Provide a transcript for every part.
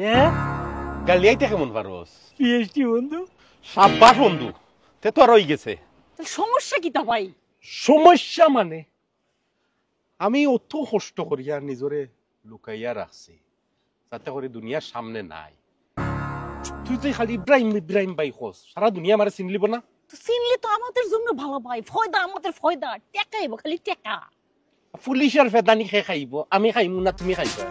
হ্যাঁ গালিয়াইতে কেমন পারোস? পিএইচডি বন্ধু। সাব্বাস বন্ধু, তে তো আর হয়ে গেছে। সমস্যা কি তা ভাই? সমস্যা মানে আমি অত কষ্ট করিয়া নিজরে লুকাইয়া রাখছি যাতে করে দুনিয়ার সামনে নাই। তুই তো খালি ইব্রাহিম ইব্রাহিম ভাই খোঁজ, সারা দুনিয়া আমার চিনলিব না। তো চিনলে তো আমাদের জন্য ভালো ভাই, ফয়দা আমাদের ফয়দা, টাকা এবো খালি টাকা। পুলিশের ফেদানি খেয়ে খাইব, আমি খাইমু না তুমি খাইবা?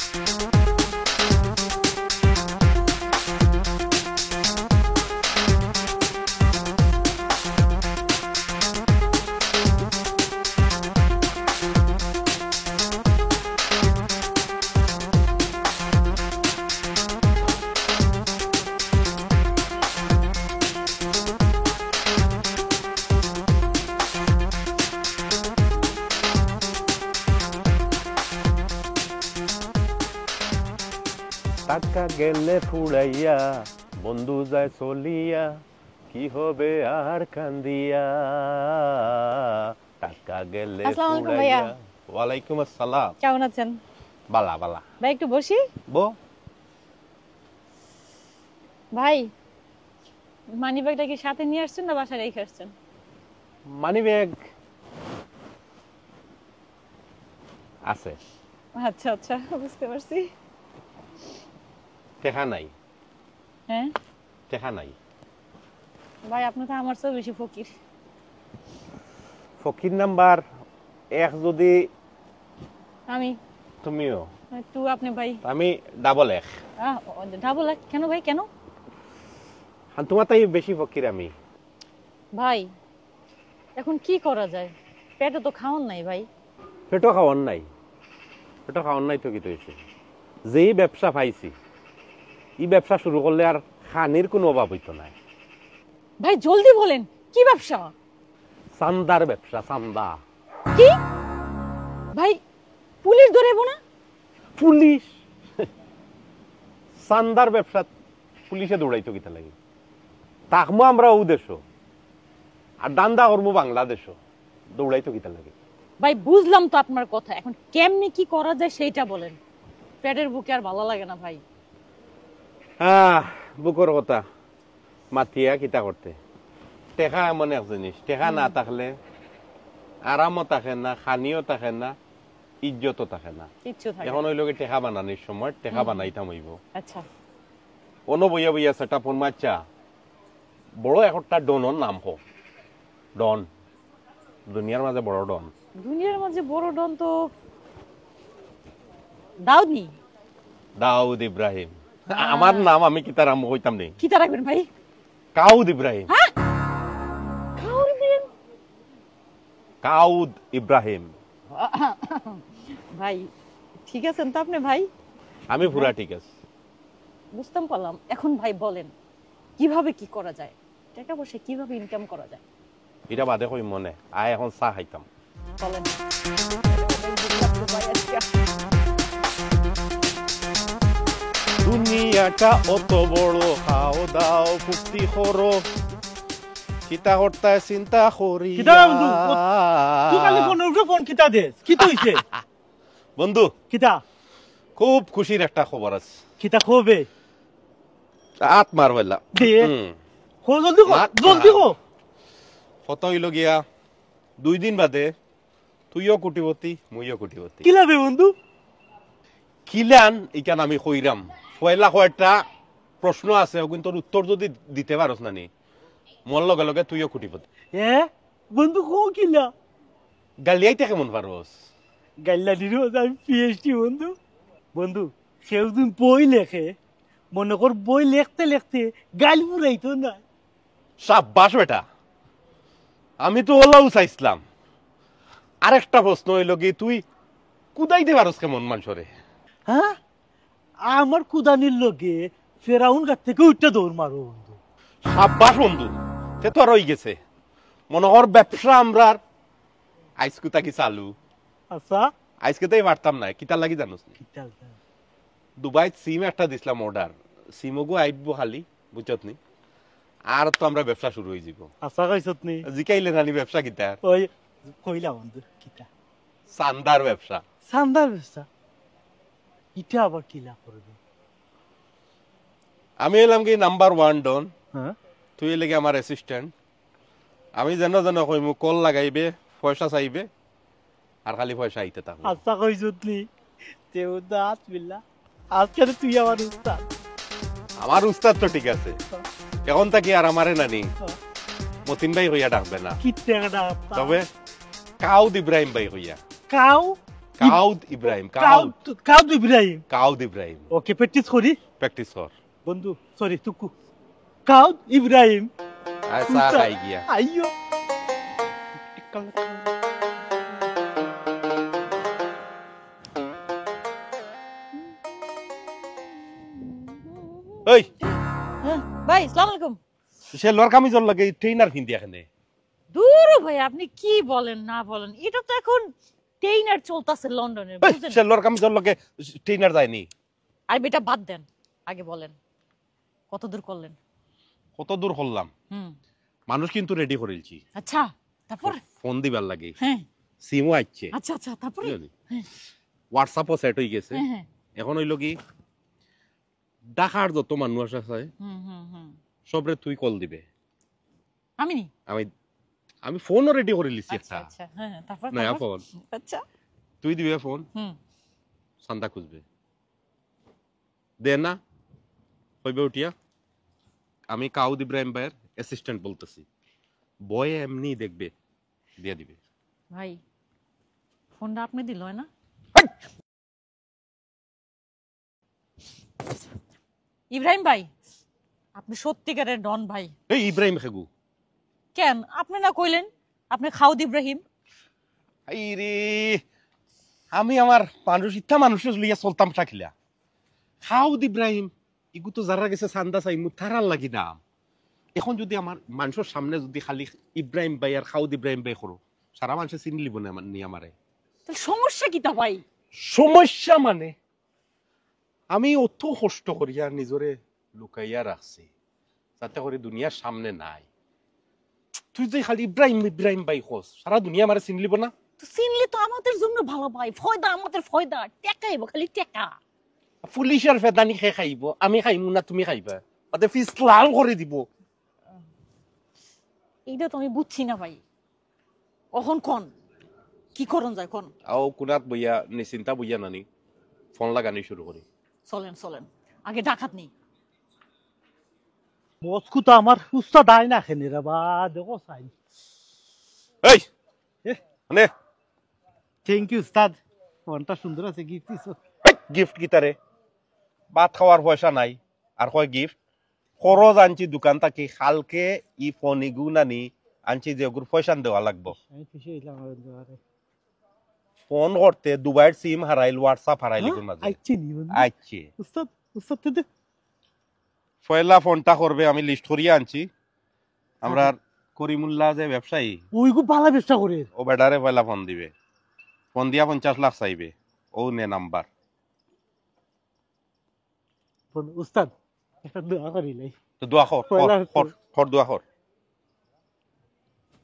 টাকা গেলে ফুড়াইয়া বন্ধু যায় চলিয়া, কি হবে আর কান্দিয়া। টাকা গেলে আসসালামু আলাইকুম ফুড়াইয়া। ভাইয়া। ওয়ালাইকুম আসসালাম। কেমন আছেন? বালা বালা। ভাই একটু বসি। বো ভাই মানি ব্যাগটা কি সাথে নিয়ে আসছেন না বাসায় রেখে আসছেন? মানি ব্যাগ আছে। আচ্ছা আচ্ছা বুঝতে পারছি। টেকা নাই। হ্যাঁ টেকা নাই। ভাই আপনি তো আমার চেয়ে বেশি ফকির। ফকির নাম্বার এক যদি আমি তুমিও, টু আপনি ভাই। আমি ডাবল এক। ডাবল কেন ভাই কেন? তোমার তাই বেশি ফকির আমি। ভাই এখন কি করা যায়, পেটে তো খাওয়ান নাই ভাই। পেটও খাওয়ান নাই। পেটও খাওয়ান নাই তো কি হয়েছে? যেই ব্যবসা পাইছি এই ব্যবসা শুরু করলে আর খানির কোনো অভাব হইতো না। ভাই জলদি বলেন কি ব্যবসা? চান্দার ব্যবসা। চান্দা। কি ভাই পুলিশ ধরেবো না? পুলিশ? চান্দার ব্যবসা পুলিশে দৌড়াইতো কিতা লাগে? তাকমো আমরা ও দেশ আর দান্দা করবো বাংলাদেশ, দৌড়াইতো কিতা লাগে? ভাই বুঝলাম তো আপনার কথা, এখন কেমনি কি করা যায় সেইটা বলেন। পেটের বুকে আর ভালো লাগে না ভাই। বুকর কথা মাতিয়া কিতা করতে। টেকা এমন এক জিনিস, টেকা না থাকলে আরামও থাকে না, খানিও থাকে না, ইজ্জতও থাকে না। কিচ্ছু থাকে এখন ওই লোকে টেকা বানানোর সময় টেকা বানাইতাম হইব। আচ্ছা অন্য বইয়া বইয়া সেটা ফোন মারছা বড় একটা ডনের নাম হোক। ডন দুনিয়ার মাঝে বড় ডন। দুনিয়ার মাঝে বড় ডন তো দাউদনি। দাউদ ইব্রাহিম আমার নাম। আমি কিতা নাম হইতাম নেই? কিতা রাখবেন ভাই? কাউদ ইব্রাহিম। খাওয়ার দিন কাউদ ইব্রাহিম। ভাই ঠিক আছেন তো আপনি ভাই? আমি পুরা ঠিক আছে। বুঝতাম পারলাম। এখন ভাই বলেন কিভাবে কি করা যায়, টাকা পয়সা কিভাবে ইনকাম করা যায়? এটা বাদে কই মনে আয় এখন চা খাইতাম। বলেন। দুনিয়াটা অত বড়, খাও দাও ফুর্তি করো, কিতা করতে চিন্তা করি। কিতা বন্ধু তুই কালি ফোন উঠে ফোন কিতা দেস? কি তো হইছে বন্ধু? কিতা খুব খুশির একটা খবর আছে। কিতা খবে আত্মার বেলা দে কো জলদি কো জলদি কো। কত হইল গিয়া 2 দিন বাদে তুইও কোটিপতি মুইও কোটিপতি। কি লাভে বন্ধু? কিলান ইকান আমি কইরাম। পয়লা কয়টা প্রশ্ন আছে কিন্তু উত্তর যদি দিতে পারস না নি মোর লগে লগে তুইও কোটিপতি। বন্ধু কো কিলা? গালিয়াইতে কেমন পারস? গাল্লা দিরো আমি পিএইচডি বন্ধু। বন্ধু সেও দিন বই লেখে, মনে কর বই লিখতে লিখতে গাল পুরাইতো না। সাব্বাস বেটা, আমি তো ওলাও চাইছিলাম। আরেকটা প্রশ্ন হইল কি তুই কুদাইতে পারস কেমন মানুষরে? হ্যাঁ আমার কুদানির লগে ফেরাউন গাছ থেকে উঠটা দৌড় মারো বন্ধু। সাব্বাস বন্ধু, সে তো আর হয়ে গেছে। মনে কর ব্যবসা আমরা আইসকু তাকি চালু। আচ্ছা আজকে তাই পারতাম না। কিতা লাগি জানোস? দুবাই সিম একটা দিছিলাম অর্ডার, সিমগো আইবো খালি বুঝছত নি, আর তো আমরা ব্যবসা শুরু হয়ে যাব। আচ্ছা কইছত নি? জিকাইলে নানি ব্যবসা কিতা? ওই কইলা বন্ধু কিতা? চান্দার ব্যবসা। সান্দার ব্যবসা? ইটা আবার কিলা করবে? আমি এলাম কি নাম্বার 1 ডন, হ্যাঁ তুই এলে কি আমার অ্যাসিস্ট্যান্ট। আমি যেন যেন কই মু কল লাগাইবে, পয়সা চাইবে, আর খালি পয়সা আইতে থাকবে। আচ্ছা কই জুতলি দেউদাত বিল্লাহ আজকে তুই আমার উস্তাদ। আমার উস্তাদ তো ঠিক আছে, এখন তাকি আর আমারে নানি হ্যাঁ। মতিন ভাই হইয়া ডাকবে না, কি টাকাটা তবে কাউদ ইব্রাহিম ভাই হইয়া। কাউ কাউদ ইব্রাহিম, কাউদ কাউদ ইব্রাহিম। কাউদ ইব্রাহিম। ওকে প্র্যাকটিস করি প্র্যাকটিস কর বন্ধু, সরি তুকু। কাউদ ইব্রাহিম আর চা খাই গিয়া। আইয়ো ওই হ্যাঁ, ভাই আসসালামু আলাইকুম। সে লর কামিজর লাগে ট্রেনার কিনতে এখানে। দূর ভাই, আপনি কি বলেন না বলেন, এটা তো এখন ট্রেনার চলতেছে লন্ডনে, বুঝেন? সে লর কামিজর লাগে ট্রেনার যায়নি। আর বেটা বাদ দেন, আগে বলেন কত দূর করলেন? কত দূর হল্লাম, হুম, মানুষ কিন্তু রেডি করেছি, আচ্ছা তারপর? ফোন দিবার লাগে, হ্যাঁ সিমও আসছে, আচ্ছা আচ্ছা তারপরে? হ্যাঁ হোয়াটসঅ্যাপও সেট হয়ে গেছে। হ্যাঁ হ্যাঁ, এখন হইল কি ঢাকার যত মানুষ আছে হুম হুম হুম। সবরে তুই কল দিবে। আমি নি? আমি আমি ফোনও রেডি করে লিছি আচ্ছা একটা আচ্ছা, হ্যাঁ হ্যাঁ, তারপর নয়া তারপর? ফোন, আচ্ছা, তুই দিবে ফোন, হুম, সান্দা খুঁজবে, দে না হইবে উঠিয়া আমি কাউদ ইব্রাহিম ভাইয়ের অ্যাসিস্ট্যান্ট বলতেছি, বয়ে এমনি দেখবে দিয়ে দিবে। ভাই ফোনটা আপনি দিল না? ইব্রাহিম ভাই, আপনি সত্যিকারের ডন ভাই। এই ইব্রাহিম খেগু, কেন আপনি না কইলেন আপনি খাউদ ইব্রাহিম? এই রে আমি আমার মানুষ ইত্যা মানুষের লইয়া চলতাম থাকিলা, কাউদ ইব্রাহিম ইগু তো যারা গেছে চান্দা চাই মু তারার লাগি নাম। এখন যদি আমার মানুষের সামনে যদি খালি ইব্রাহিম ভাই আর খাউদ ইব্রাহিম ভাই করো, সারা মানুষে চিনি লিব না নি আমারে। তাহলে সমস্যা কি তা ভাই? সমস্যা মানে আমি অত কষ্ট করিয়া নিজরে লুকাইয়া রাখছি যাতে করে দুনিয়ার সামনে নাই। তুই যে খালি ইব্রাহিম ইব্রাহিম ভাই খোঁজ, সারা দুনিয়া আমারে চিনি লিব না। তো চিনলে তো আমাদের জন্য ভালো ভাই, ফয়দা আমাদের ফয়দা, টাকাই খালি টাকা। পুলিশের ফেদানি খে খাইব, আমি খাইমু না তুমি খাইবা, তাতে ফিস লাল করে দিব। এইটা তো আমি বুঝছি না ভাই, কখন কোন কি করন যায় কোন? আও কুনাত বইয়া নিশ্চিন্তা বইয়া নানি ফোন লাগানি শুরু করি। চলেন চলেন, আগে ডাকাত নেই। মস্কু তো আমার উস্তাদ আয় না খেনে রে বা দেখো সাই। এই মানে থ্যাংক ইউ উস্তাদ, ফোনটা সুন্দর আছে, গিফট দিছো। গিফট গিটারে ভাত খাওয়ার পয়সা নাই আর কয় গিফট। খরচ আনছি দোকান থাকি, কালকে ই ফোন ইগু নানি আনছি যে ওগুর পয়সা দেওয়া লাগবো। আমি খুশি হইলাম আমার দুয়ারে। ফোন করতে দুবাইয়ের সিম হারাইল, হোয়াটসঅ্যাপ হারাইল এগুর মাঝে। আইছে নি বন্ধু? আইছে উস্তাদ উস্তাদ তো পয়লা ফোনটা করবে আমি লিস্ট করিয়া আনছি। আমরা করিমুল্লাহ যে ব্যবসায়ী ওই খুব ভালো ব্যবসা করে। ও বেডারে পয়লা ফোন দিবে, ফোন দিয়া 50 লাখ চাইবে, ও নে নাম্বার। উস্তাদ একটা দোয়া করিলাই। তো দোয়া কর পয়লা কর কর দোয়া কর,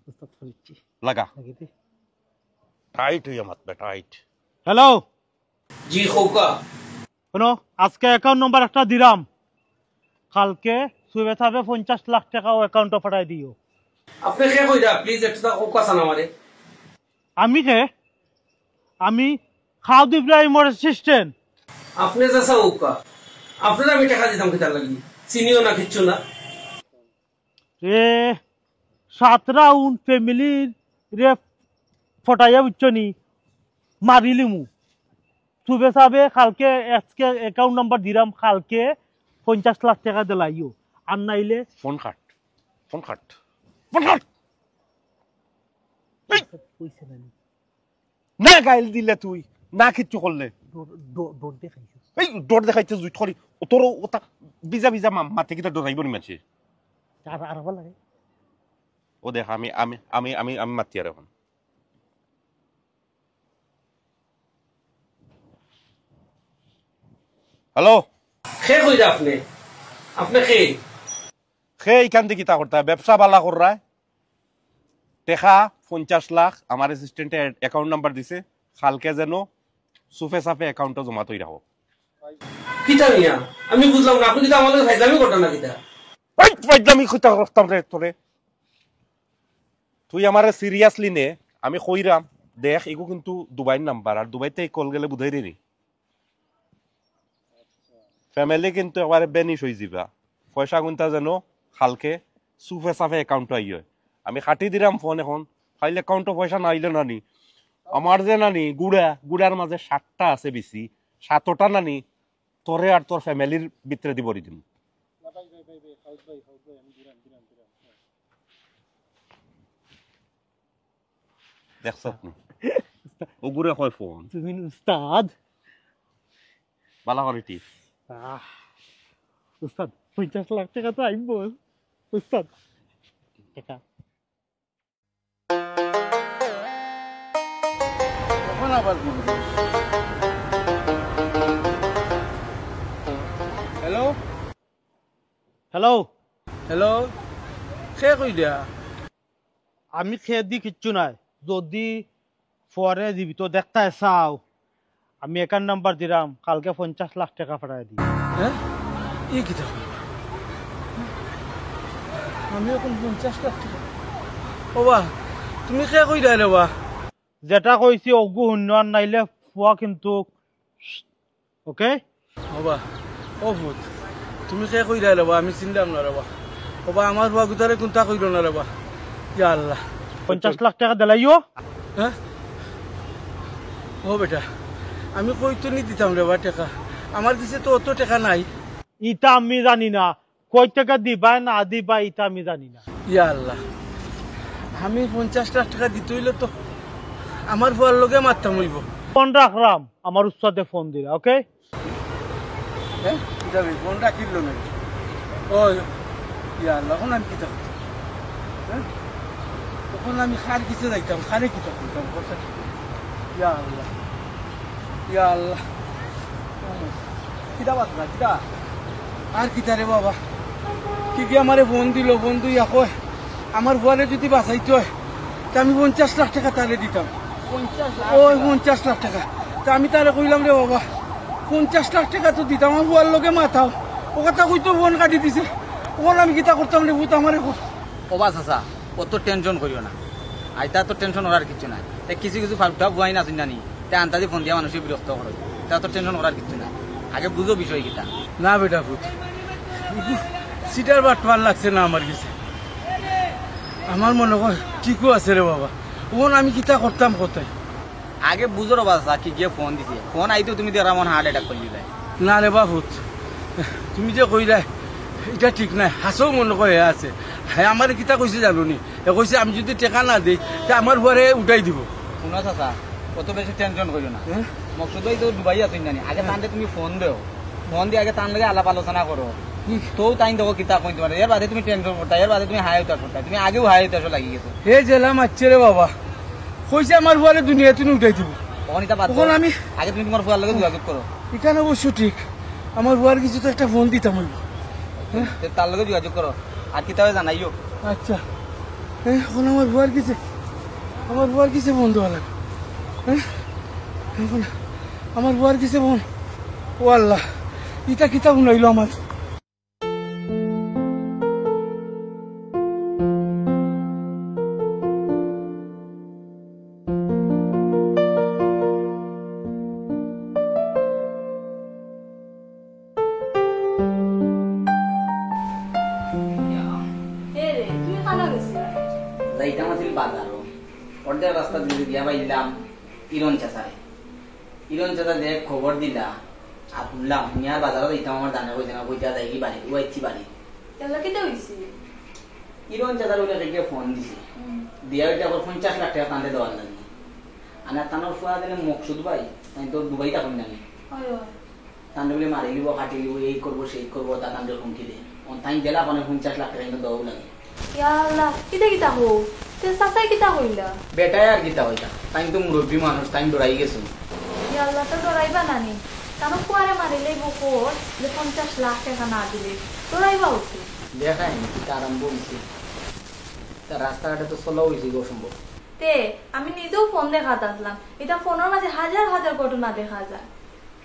উস্তাদ করিছি লাগা লাগিতে। টাইট হইয়া মাতবে টাইট। হ্যালো জি খোকা, শোনো, আজকে অ্যাকাউন্ট নাম্বার একটা দিলাম, কালকে সুবে থাকবে 50 লাখ টাকা ও অ্যাকাউন্টে পাঠাই দিও। আপনি কে কইরা প্লিজ একটা খোকা সান আমারে। আমি কে? আমি খাউদ ইব্রাহিমের অ্যাসিস্ট্যান্ট। আপনি যাসা খোকা, আপনার আমি টাকা দিতাম কিতার লাগি, চিনিও না কিচ্ছু না। এ 7 ফ্যামিলির রে ফটাইয়া বুঝছনি মারিলিমু। সুবে সাবে কালকে আজকে অ্যাকাউন্ট নাম্বার দিলাম, কালকে 50 লাখ টাকা দিলাইও, আর নাইলে phone cut phone cut phone cut. পয়সা নাই। না গাইল দিলে তুই না কিচ্ছু করলে দৌড় দেখাইছো। এই ডর দেখাইতে জুট করি তোর ওটা বিজা বিজা মাতে কিটা ডরাইব নি মানছে। আর আর ভালো লাগে। ও দেখ আমি আমি আমি আমি আমি মাতি আর এখন। হ্যালো কে কইরা আপনি? আপনি কে? সে এইখান থেকে তা করতে ব্যবসা বালা করা টেকা 50 লাখ আমার অ্যাসিস্ট্যান্টে অ্যাকাউন্ট নাম্বার দিছে, কালকে যেন সুফে সাফে অ্যাকাউন্টে জমা তৈরি রাখো। কিতা মিয়া আমি বুঝলাম না আপনি কিতা আমাদের ফাইজলামি করতেন না কিতা ওই ফাইজলামি কইতা করতাম রে তোরে তুই আমারে সিরিয়াসলি নে আমি কইরাম দেখ এগো কিন্তু দুবাইর নাম্বার আর দুবাইতে কল গেলে বুঝাই রে ফ্যামিলি কিন্তু এবারে বেনিশ হয়ে যাবা পয়সা গুনতা জানো খালকে সুফে সাফে অ্যাকাউন্ট আইয় আমি কাটি দিলাম ফোন এখন ফাইল অ্যাকাউন্টে পয়সা না আইলে নানি আমার যে নানি গুড়ার মাঝে 7টা আছে বেশি 7টা নানি তোরে আর তোর ফ্যামিলির ভিতরে দিব দিম দেখছ আপনি ওগুরে হয় ফোন তুমি উস্তাদ বালা করে টি উস্তাদ 50 লাখ টাকা তো আইব উস্তাদ টাকা কখন আবার হ্যালো হ্যালো হ্যালো কে কই দিয়া আমি খেয়ে দি কিচ্ছু নাই যদি পরে জীবিত দেখতে চাও আমি একার নাম্বার দিলাম কালকে 50 লাখ টাকা পাঠাই দিই হ্যাঁ এই কিতা আমি এখন 50 লাখ টাকা ও বাহ তুমি কে কই দিয়া রে বাহ যেটা কইছি অগু উন্নয়ন নাইলে ফুয়া কিন্তু ওকে ও বাহ ও ভূত তুমি কে কই দিয়া রে বাহ আমি চিনলাম না রে বাহ ও বাহ আমার বাহ গুতারে কোনটা কইলো না রে বাহ ইয়া আল্লাহ 50 লাখ টাকা দিলাইও হ্যাঁ ও বেটা আমি কই তো নি দিতাম রে বাহ টাকা আমার কাছে তো অত টাকা নাই ইটা আমি জানি না কই টাকা দিবা না দিবা ইটা আমি জানি না ইয়া আল্লাহ আমি 50 লাখ টাকা দিতে হইলে তো আমার ফুয়ার লগে মারতাম হইব ফোন রাখলাম আমার উস্তাদে ফোন দিলা ওকে হ্যাঁ যাবি ফোন রাখিল না ও ইয়া আল্লাহ এখন আমি কি থাকতাম হ্যাঁ তখন আমি খার কিছু যাইতাম খারে কি থাকতাম কথা ইয়া আল্লাহ ইয়া আল্লাহ কিতা বাত না কিতা আর কিতা রে বাবা কি আমারে ফোন দিল বন্ধু ইয়া কয় আমার ফুয়ারে যদি বাঁচাইতে হয় তা আমি 50 লাখ টাকা তাহলে দিতাম 50 লাখ টাকা তা আমি তাহলে কইলাম রে বাবা 50 লাখ টাকা তো দিতাম আমার ফুয়ার লগে মাথাও ও কথা কই তো ফোন কাটি দিছে ওখানে আমি কিতা করতাম রে ভূত আমারে ওবা চাচা অত টেনশন করিও না আইতা তো টেনশন করার কিছু নাই কিছু কিছু ফালতু বুয়াই না শুন জানি তে আন্তাজি ফোন দিয়া মানুষের বিরক্ত করে তা তো টেনশন করার কিছু নাই আগে বুঝো বিষয় কিটা না বেটা ভূত সিটার বাটবার লাগছে না আমার কাছে আমার মনে হয় ঠিকও আছে রে বাবা ওন আমি কিতা করতাম কোথায় আগে বুঝো রবা চাচা কি গিয়ে ফোন দিছে ফোন আইতো তুমি দেরা মন হার্ট অ্যাটাক করলি ভাই না রে বাবুত তুমি যে কইলা এটা ঠিক নাই হাসও মনে কয়ে আছে হ্যাঁ আমার কিতা কইছে জানো নি কইছে আমি যদি টেকা না দিই তা আমার ঘরে উঠাই দিব শুনো চাচা অত বেশি টেনশন করিও না মকসুদই তো দুবাই আছেন জানি আগে তানলে তুমি ফোন দেও ফোন দিয়ে আগে তান লাগে আলাপ আলোচনা করো তো তাই দেখো কিতা কই তোমার এর বাদে তুমি টেনশন করতা এর বাদে তুমি হাই উঠার করতা তুমি আগেও হাই উঠার লাগি গেছো হে জেলা মারছে রে বাবা কইছে আমার ঘরে দুনিয়া তুমি উঠাই দিব অনিতা বাদ তখন আমি আগে তুমি তোমার ফুয়ার লগে যোগাযোগ করো এখানে অবশ্য ঠিক আমার ঘর কিছু তো একটা ফোন দিতাম হইব তার লগে যোগাযোগ করো আর কিতাবে জানাইও আচ্ছা এখন আমার বুয়ার কিসে ফোন দেওয়া লাগে এখন আমার বুয়ার কিসে ফোন ও আল্লাহ ইটা কিতাব শুনাইলো আমার যাইতাম আছিল বাজারও অর্ধেক রাস্তা দিয়ে গিয়া পাইলাম ইরন চাচা যে খবর দিলা আর শুনলাম মিয়ার বাজারও যাইতাম আমার দানা কইছে না কইতা যাই কি বাড়ি ওইছি বাড়ি ইরন চাচার ওইটা থেকে ফোন দিছে দিয়া ওইটা আবার 50 লাখ টাকা কান্দে দেওয়ার লাগে আর তানোর ফুয়া দিলে মকসুদ ভাই তাই তো দুবাই থাকুন নাকি তান্ডে বলে মারি লিব কাটি লিব এই করবো সেই করবো তা তান্ডে হুমকি দে তাই গেলা মানে 50 লাখ টাকা কিন্তু দেওয়াও লাগে বেটায় আর গীতা হইতা তাই তো মুরব্বী মানুষ তাই ডরাই গেছো দেখাই আরম্ভ হয়েছে রাস্তাঘাটে তো চলা হয়েছে অসম্ভব আমি নিজেও ফোন দেখাতে আসলাম এটা ফোনের মাঝে হাজার হাজার ঘটনা দেখা যায়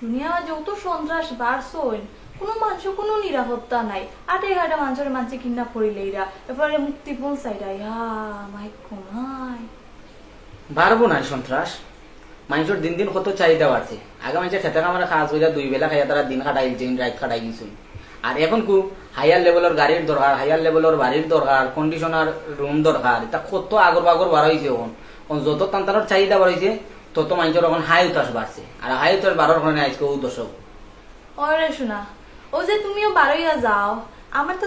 দুনিয়া যত সন্ত্রাস বাড়ছই কোনো মানুষ কোনো নিরাপত্তা নাই 8-11টা মানুষের কিডন্যাপ করিলেইরা এরপরে মুক্তিপণ চাইরা মাই কমাই বাড়বো না সন্ত্রাস মানুষের দিন দিন কত চাহিদা বাড়ছে আগে মানুষের খেতে কামারা খাওয়া হইলা 2 বেলা খাইয়া তারা দিন কাটাই রাত কাটাই গেছিল আর এখন কু হায়ার লেভেলের গাড়ির দরকার হায়ার লেভেলের বাড়ির দরকার কন্ডিশনার রুম দরকার এটা কত আগর বাগর বার হয়েছে এখন যত তান্তানোর চাহিদা বাড়ছে তত মানুষের এখন হাই উতাস বাড়ছে আর হাই উতাস বাড়ার কারণে আজকে দশক ওরে শোনা ও যে তুমিও বারইয়া যাও আমার তো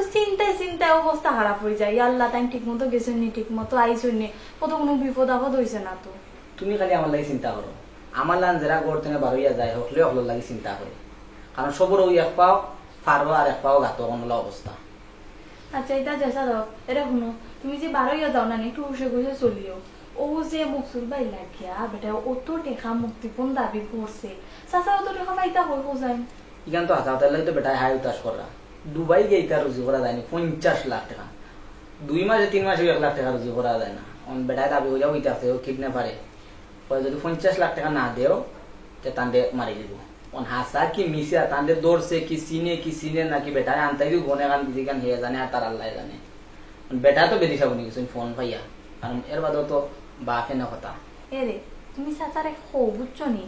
চিন্তায় অবস্থা খারাপ হয়ে যায় আল্লাহ তাই ঠিক মতো গেছেন নি ঠিক মতো আইসুন নি কত কোনো বিপদ আপদ হয়েছে না তো তুমি খালি আমার লাগে চিন্তা করো আমার লান যারা গড়তে বাড়িয়া যায় হকলে হকলের লাগে চিন্তা করে কারণ সবর ওই এক পাও পারবো আর এক পাও গাত কোনো অবস্থা আচ্ছা এটা চেষ্টা দাও এটা শুনো তুমি যে বারইয়া যাও না একটু হুসে ঘুষে চলিও ও যে মুকসুর বাই লাগিয়া বেটা অত টেকা মুক্তিপণ দাবি করছে চাচা অত টেকা পাইতা হই হোসাইন ইখান তো হাজার লাগে তো বেটা হাই উতাস করা দুবাই গিয়ে ইটা রুজি করা যায়নি 50 লাখ টাকা 2 মাসে 3 মাসে 1 লাখ টাকা রুজি করা যায় না বেটায় দাবি হয়ে যাও ইটাছে ও কিডন্যাপারে যদি 50 লাখ টাকা না দেও তে তান্ডে মারি দিব হাসা কি মিশিয়া তান্ডে দৌড়ছে কি সিনে নাকি বেটায় আনতে দিব গনে গান দিদি গান হয়ে জানে আর তার আল্লাহ জানে বেটা তো বেদিছা বনি কিছু ফোন পাইয়া কারণ এর বাদেও তো বাপে না কথা এরে তুমি চাচারে খো বুঝছো নি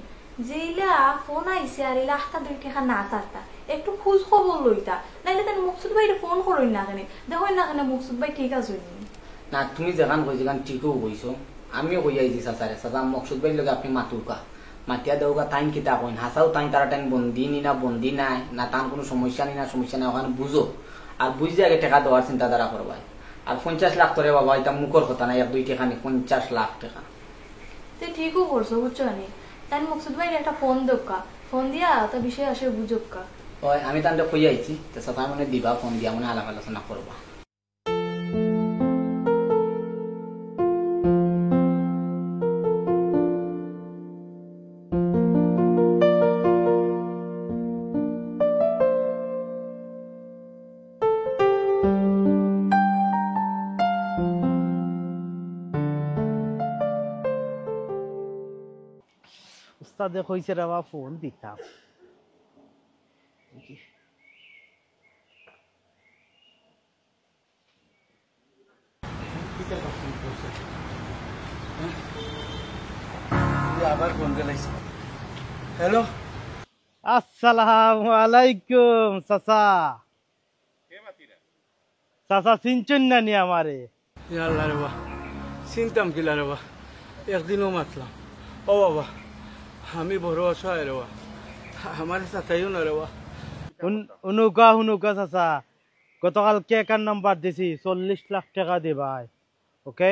যে ইলা ফোন আইসে আর ইলা 2 টাকা না চারটা একটু খোঁজ খবর লইতা নাইলে তার মুকসুদ ভাইরে ফোন করই না কেন দেখো না কেন মুকসুদ ভাই ঠিক আছে না তুমি যেখান কই যেখান ঠিকও কইছো আমিও কই আইছি চাচারে চাচা মকসুদ ভাই লগে আপনি মাতুকা মাতিয়া দেওগা টাইম কিতা কইন হাসাও টাইম তারা টাইম বন্দি নাই না তান কোনো সমস্যা নাই ওখানে বুঝো আর বুঝে আগে টাকা দেওয়ার চিন্তাধারা করবাই আর 50 লাখ তোরে বাবা এটা মুখর কথা না 1-2 টাকা নি 50 লাখ টাকা তুই ঠিকও করছো বুঝছো নি তাই মুকসুদ ভাই একটা ফোন দোকা ফোন দিয়া তা বিষয় আসে বুঝুকা ওই আমি তান্ডে কই আইছি তো চাচা মানে দিবা ফোন দিয়া মানে আলাপ আলোচনা করবা উস্তাদে কইছে রে ফোন দিতাম আবার ফোন গেলাইছে হ্যালো আসসালামু আলাইকুম চাচা চাচা চিনছেন না নি আমারে আল্লাহ রে বা চিনতাম কিলা রে বা একদিনও মাতলাম ও বাবা আমি বড় অসহায় রে বা আমার সাথেও না রে বা হুনুকা চাচা গতকালকে একার নাম্বার দিছি 40 লাখ টাকা দিবাই ওকে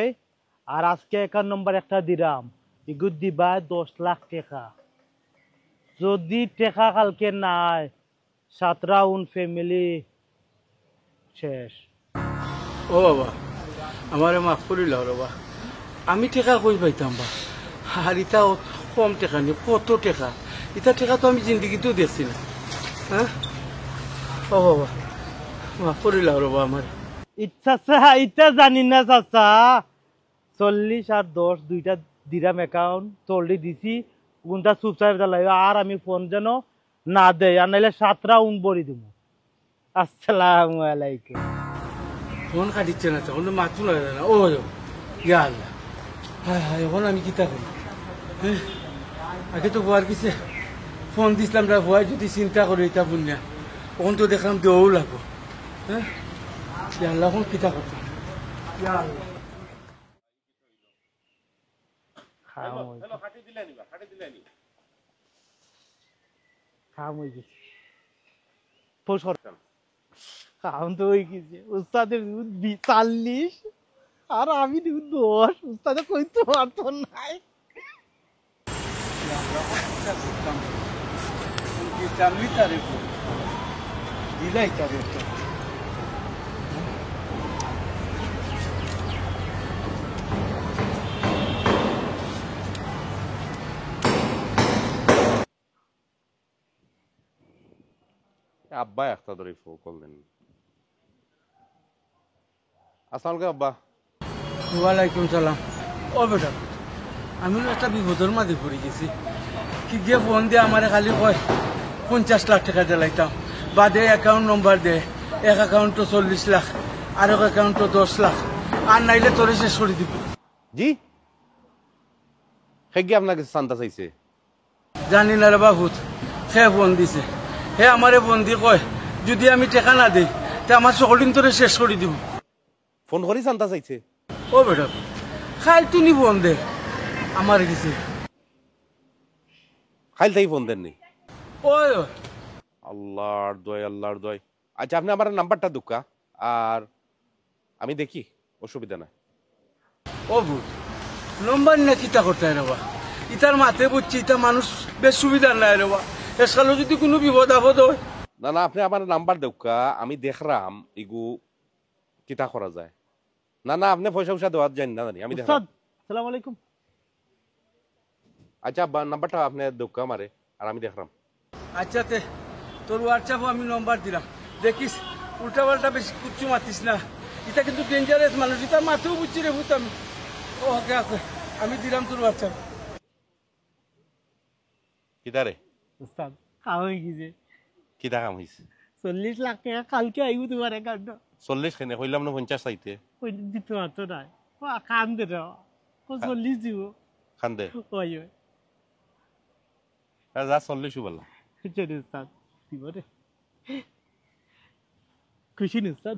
আর আজকে একার নাম্বার একটা দিলাম ইগুদ দিবাই 10 লাখ টাকা যদি টাকা কালকে নাই 7 রাউন্ড ফ্যামিলি শেষ ও বাবা আমারে মাফ করিল রে বা আমি টাকা কই পাইতাম বা আর ইটা কম টাকা নি কত টাকা ইটা টাকা তো আমি জিন্দগিতেও দেখছি না হ্যাঁ ও বাবা মাফ করিল রে বা আমার ইচ্ছা জানি না চাচা 40 আর 10 দুইটা দিরাম অ্যাকাউন্ট চল্লি দিছি কোনটা চুপচাপ জ্বালাই আর আমি ফোন যেন না দেয় আর নাইলে 7 রাউন্ড বড়ি দিব আসসালামু আলাইকুম ফোন কাটিচ্ছে না তখন তো মাথু না ও ইয়া আল্লাহ হায় হায় এখন আমি কিতা করি হ্যাঁ আগে তো ভয় কিছু ফোন দিছিলাম রা ভয় যদি চিন্তা করি এটা বুনিয়া তখন তো দেখলাম দেও লাগবো হ্যাঁ ইয়া আল্লাহ এখন কিতা করতাম ইয়া আল্লাহ খাম হয়ে গেছে খাম তো হয়ে গেছে উস্তাদের 40 আর আমি 10 উস্তাদে কইতে পারতো নাই জানলি তারে দিলাই তারে আব্বা একটা ধরে ফোন করলেন আসসালামু আব্বা ওয়ালাইকুম সালাম ও বেটা আমি একটা বিপদের মাঝে পড়ে গেছি কি গিয়ে ফোন দিয়ে আমার খালি কয় 50 লাখ টাকা দিলাইতাম বাদে অ্যাকাউন্ট নম্বর দে এক অ্যাকাউন্ট 40 লাখ আর এক অ্যাকাউন্ট 10 লাখ আর নাইলে তোরে শেষ করে দিব জি হেগে আপনাকে চান্দা চাইছে জানি না রে বাবুত সে ফোন দিছে হে আমারে বন্দি কয় যদি আমি টাকা না দেই তা আমার সকল তোরে শেষ করে দিব ফোন করি চান্দা চাইছে ও বেটা খাল তুনি ফোন দে আমার কিছু খাইল তাই ফোন দেননি ওই আল্লাহর দয় আল্লাহর দয় আচ্ছা আপনি আমার নাম্বারটা দুকা আর আমি দেখি অসুবিধা নাই ও ভূত নম্বর না কিতা করতে রে বা ইতার মাথে বুঝছি ইতা মানুষ বেশ সুবিধা নাই রে বা এসকালে যদি কোনো বিপদ আপদ হয় না না আপনি আমার নাম্বার দেউকা আমি দেখলাম ইগু কিতা করা যায় না না আপনি পয়সা পয়সা দেওয়ার জানি না জানি আমি দেখলাম উস্তাদ আসসালামু আলাইকুম। আচ্ছা নাম্বারটা আপনি দেউকা মারে আর আমি দেখলাম আচ্ছা তে তোর হোয়াটসঅ্যাপে আমি নম্বর দিলাম দেখিস উল্টা পাল্টা বেশি কুচ্ছু মাতিস না এটা কিন্তু ডেঞ্জারাস মানুষ ইতার মাথেও বুঝছি রে ভূত আমি ওকে ওকে আমি দিলাম তোর হোয়াটসঅ্যাপ কিতা রে উস্তাদ খাওয়া হয়ে গেছে কিতা কাম হয়েছে 40 লাখ টাকা কালকে আইব তোমার অ্যাকাউন্ট 40 খেনে কইলাম না 50 চাইতে ওই দিতে পারতো না ও কান দে রে 40 দিব খান দে ওই ওই যা 40 বললাম চলে উস্তাদ দিব রে খুশি না উস্তাদ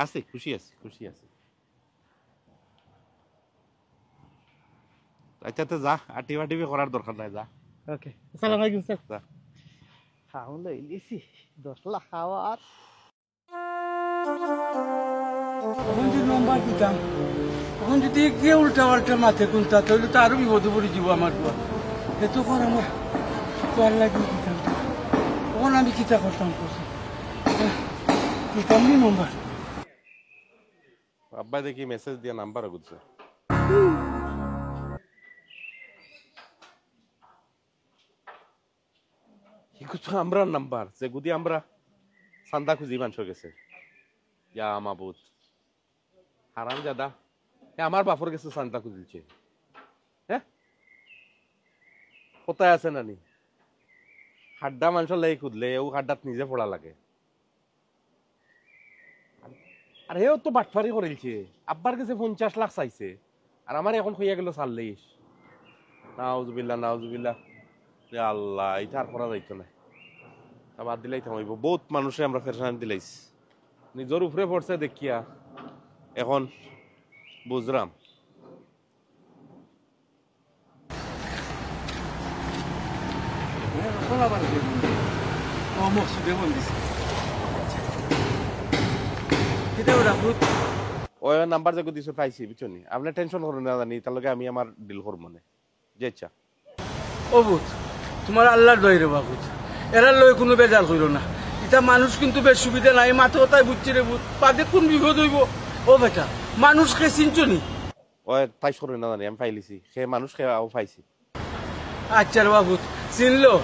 আছে খুশি আছে খুশি আছে আচ্ছা তো যা আটি বাটি করার দরকার নাই যা ওকে আসসালামু আলাইকুম স্যার যা খাওয়া লই লিছি 10 লাখ খাওয়ার তখন যদি নম্বর দিতাম তখন যদি গিয়ে উল্টা পাল্টা মাথে কুনতা তাহলে তো আরো বিপদে পড়ে যাব আমার বাবা এত কর আমার তোর লাগিয়ে দিতাম তখন আমি কিতা করতাম করছি দিতাম নি নম্বর আব্বা দেখি মেসেজ দিয়া নাম্বার গুছে ইকুতো আমরা নাম্বার যে গুদি আমরা সান্দা খুঁজি মানুষ গেছে ইয়া মাবুদ হারাম জাদা আমার বাপর গেছে সান্দা খুঁজিছে হ্যাঁ কোথায় আছে নানি হাড্ডা মানুষ লাই খুঁজলে ও হাড্ডাত নিজে পড়া লাগে আর হেও তো বাটফারি করেছে আব্বার কাছে 50 লাখ চাইছে আর আমার এখন হইয়া গেল 40 নাউজুবিল্লাহ নাউজুবিল্লাহ আল্লাহ এটা আর করা যাইতো না বাদ দিলাই থামাইব বহুত মানুষে আমরা ফেরসান দিলাইছি নিজের উপরে পড়ছে দেখিয়া এখন বুঝলাম ওই নাম্বার যে দিছো পাইছি বুঝছনি আপনি টেনশন করুন না জানি তার লগে আমি আমার ডিল করব মানে যে ইচ্ছা ও ভূত তোমার আল্লাহর দয় রে বাবুত এরা লয় কোনো বেজাল কইরো না এটা মানুষ কিন্তু বেশ সুবিধা নাই মাথা কথায় বুঝছি রে ভূত পাদে কোন বিপদ হইব ও বেটা মানুষকে চিনছনি ওই পাইছ করুন না জানি আমি পাইলিছি সে মানুষ খেয়াও পাইছি আচ্ছা রে বাবুত চিনলো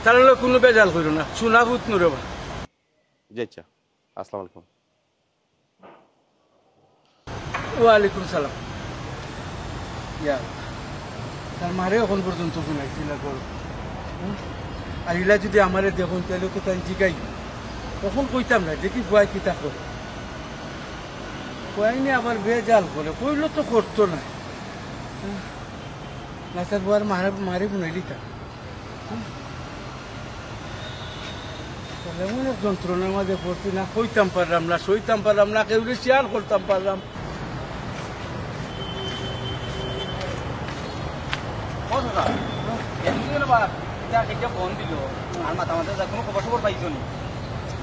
তার লয় কোনো বেজাল কইরো না শোনা ভূত নুরে বা যে ইচ্ছা আসসালামু আলাইকুম ওয়ালাইকুম সালাম ইয়া তার মারে এখন পর্যন্ত শুনাইছিল করো আর ইলা যদি আমারে দেখুন তাহলে তো তাই জিগাই তখন কইতাম না দেখি ভয় কিতা করে কয়নি আবার বেজাল করে কইলো তো করতো না না তার বুয়ার মারে মারি বুনাইলি তা এমন এক যন্ত্রণার মাঝে পড়ছি না কইতাম পারলাম না সইতাম পারলাম না কেউ শেয়ার করতাম পারলাম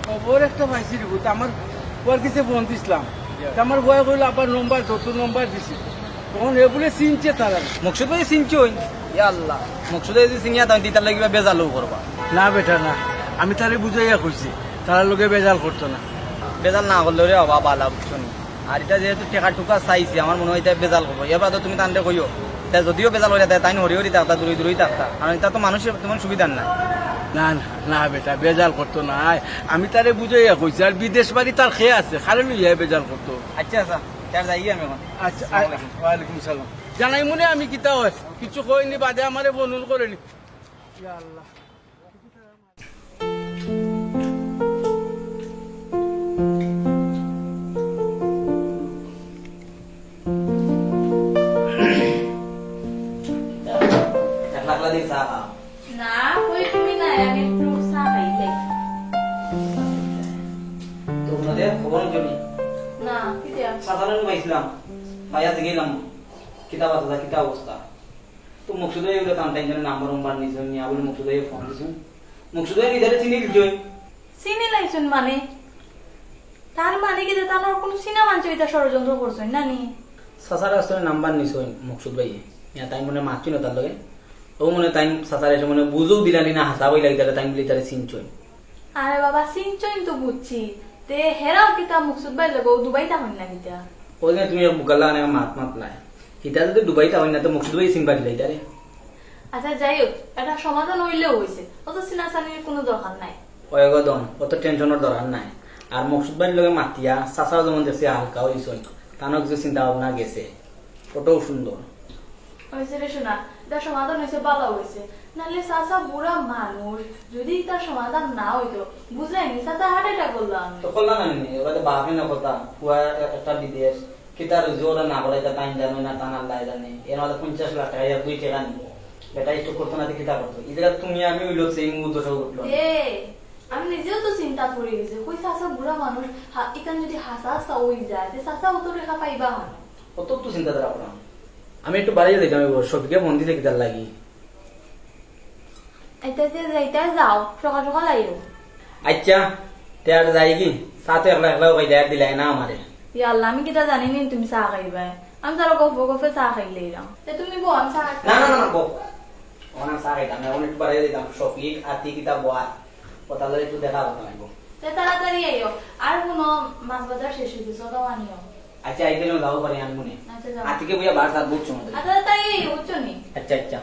খবর একটা পাইছি রে আমার ওর কাছে ফোন দিছিলাম আমার বয় কইলো আবার নম্বর যত নম্বর দিছি তখন এ বলে চিনছে তারা মকসুদ ভাই চিনছি ওই ইয়া আল্লাহ মকসুদ যদি চিনিয়া তাই দিতার লাগিবা বেজালও করবা না বেটা না আমি তারে বুঝাইয়া কইছি তার লোকে বেজাল করতো না বেজাল না করলে রে বাবা বালা বুঝছনি আর এটা যেহেতু টেকা টুকা চাইছি আমার মনে হয় এটা বেজাল করবো এবার তো তুমি তান্ডে কইও তা যদিও বেজাল হয়ে যায় তাই হরি হরি থাকতা দূরে দূরেই থাকতা কারণ এটা তো মানুষের তোমার সুবিধা নাই না না না বেটা বেজাল করতো না আমি তারে বুঝাইয়া কইছি আর বিদেশ বাড়ি তার খেয়ে আছে খালি লইয়া বেজাল করতো আচ্ছা আচ্ছা তার যাই আমি এখন আচ্ছা ওয়ালাইকুম সালাম জানাই মনে আমি কিতা হয় কিছু কইনি বাদে আমারে বনুন করেনি ইয়া আল্লাহ এক লাখ দিন চা খাও না কই তুমি না আমি একটু চা খাইলে তো ওনাদের খবর জমি না কি দেয়া সাধারণ পাইছিলাম ভাইয়া গেলাম কিতাব আছে কিতা অবস্থা তো মুকসুদে এগুলো টানটাই জন্য নাম্বার নিয়েছেন নিয়ে বলে মুকসুদে ফোন দিয়েছেন মুকসুদে নিজের চিনি দিলছই চিনি লাইছুন মানে তার মানে কি যে তার কোনো সিনেমা চরিতা ষড়যন্ত্র করছেন না নি সাসার আসলে নাম্বার নিছেন মুকসুদ ভাই ইয়া তাই মনে মারছিল তার লগে ও মনে তাই সাসার এসে মনে বুঝও দিলানি না হাসাবই লাগি তাই বলি তারে চিনছই আরে বাবা সিনচইন তো বুঝছি তে হেরাও কিতা মুকসুদ ভাই লগো দুবাইটা হন না কিতা ওই যে তুমি মুকাল্লা আনে মাত মাত লাই কিতা যদি দুবাইটা হয় না তো মুকসুদ ভাই চিনবা দিলাই তারে আচ্ছা যাই হোক এটা সমাধান হইলেও হয়েছে অত চিনাচানির কোনো দরকার নাই ওই গদন অত টেনশনের দরকার নাই আর মুকসুদ ভাইয়ের লগে মাতিয়া সাসাও যেমন দেখছে হালকা হইছই তানো কিছু চিন্তা ভাবনা গেছে ওটাও সুন্দর হয়েছে রে শোনা এটা সমাধান হয়েছে ভালো হয়েছে নাহলে চাচা বুড়া মানুষ যদি তার সমাধান না হইতো বুঝলাইনি চাচা হার্ট অ্যাটাক করলো আমি তো করলাম না নি এবার বাপে না কথা কুয়া একটা বিদেশ কিতার জোরা না করে তা টাইম জানো না টান আল্লাহ জানে এর মধ্যে 50 লাখ টাকা 2 টাকা নি বেটা একটু করতে না কিতা করতো ইদারা তুমি আমি হইলো সেই মুদ দোষ উঠলো এ আমি নিজেও তো চিন্তা পড়ে গেছে কই চাচা বুড়া মানুষ এখানে যদি হাসা হাসা হয়ে যায় তে চাচা অত রেখা পাইবা হয় কত তো চিন্তা করা আপনার আমি একটু বাড়িয়ে দেখলাম সবকে মন দিতে কিতার লাগি এটাতে যাইতে যাও সকাল সকাল আইও আচ্ছা তেয়ার যাই কি সাথে একলা একলা ওই দেয়ার দিলাই না আমারে ইয়া আল্লাহ আমি কিটা জানি নি তুমি চা খাইবা আমি তার গফে চা খাইলে তে তুমি বল আমি চা না না না বক অনেক সারাই আমি অনেক বাড়িয়ে দিতাম শফিক আতি কিতা বয়া কথা লই একটু দেখা হতো লাগবো তে তাড়াতাড়ি আইও আর কোনো মাছ বাজার শেষ হয়ে গেছে ওটাও আনিও আচ্ছা আইতে যাও পারি আনমুনে আচ্ছা যাও আতিকে বুঝা বার সাত বুঝছো আচ্ছা তাড়াতাড়ি আইও বুঝছো নি আচ্ছা আচ্ছা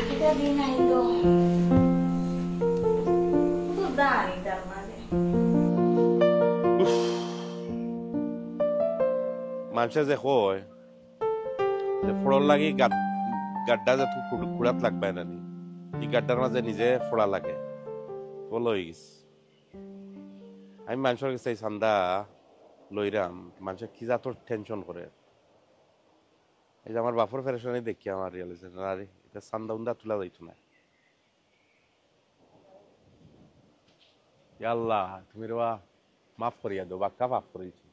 কিটা দিন আইলো তো দাঁড়ি তার মাঝে মানুষে যে কয় যে ফোড়ন লাগি গাড্ডা যে কুড়াত লাগবে না নি এই গাড্ডার মাঝে নিজে ফোড়া লাগে বলো হয়ে গেছে আমি মানুষের কাছে এই চান্দা লইরাম মানুষের কি যা তোর টেনশন করে এই যে আমার বাপর ফেরেশানি দেখি আমার রিয়েলাইজেশন আরে এটা চান্দা উন্দা তুলা যাইতো না ইয়া আল্লাহ তুমি রে মাফ করিয়া দাও বাক্কা মাফ করেছি